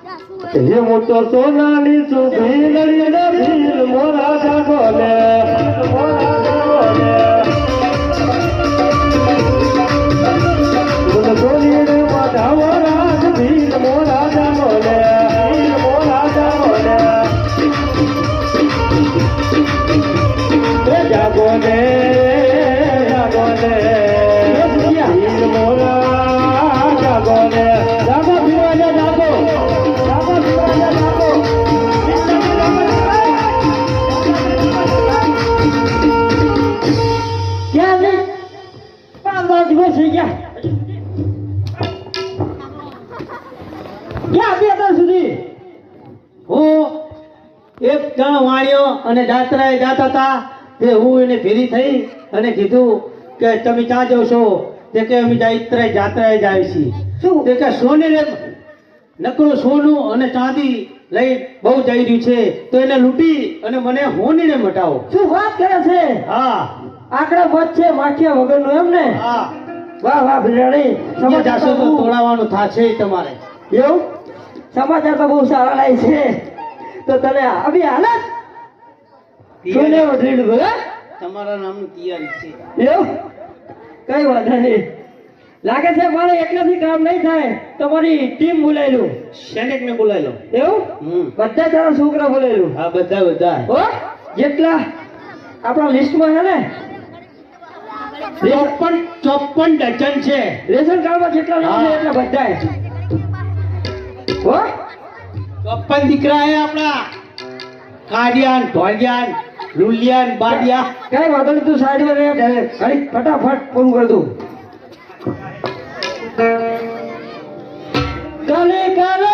હે મોટો સોનાની સુભી લડીને ભીલ મોરા જાગો લે મોરા જાગો લે બોલ બોલીને માધાવો રાજ ભીલ મોરા જાગો લે ભીલ મોરા જાગો લે જાગો લે જાગો લે ભીલ મોરા જાગો લે જાગો ભીવાને જાગો જાગો ભીવાને જાગો ક્યાં ને 5 દિવસ થઈ ગયા ક્યાં બે તા સુધી હું એક જણ વાણ્યો અને જાત્રાએ જાતા હતા તે હું એને ભેરી થઈ અને કીધું કે તમે ક્યાં જાવ છો તે કે અમે જાત્રાએ જાય છીએ શું તે કે સોને રે નકરું સોનું અને ચાંદી લઈ બહુ જઈ રહ્યું છે તો એને લૂંટી અને મને હોનીને મટાવો શું વાત કરે છે હા આકડા મત છે માખિયા વગરનું એમ ને હા વાહ વાહ ભીરાણી સમાચાર તો તોડાવવાનું થાશે તમારે એવું સમાચાર તો બહુ સારા લાય છે તો તને આવી હાલત સોને વઢી લીધું હે તમારા નામનું તૈયારી છે એવું કઈ વાંધો નહીં લાગે છે મારે એકલાથી કામ નહીં થાય તમારી ટીમ બોલાયેલું સૈનિક ને બોલાયેલો એવું બધા તારા છોકરા બોલાયેલું હા બધા હો જેટલા આપણા લિસ્ટમાં છે ને 54 ડઝન છે રેશન કાર્ડમાં જેટલા નામ છે એટલા બધા હો 54 દીકરા હે આપણા કાડિયાન ઢોલિયાન લુલિયાન બાડિયા કઈ વાંધો નહીં તું સાઈડમાં રહે ઘડી ફટાફટ પૂરું કર દઉં કાલે કાલે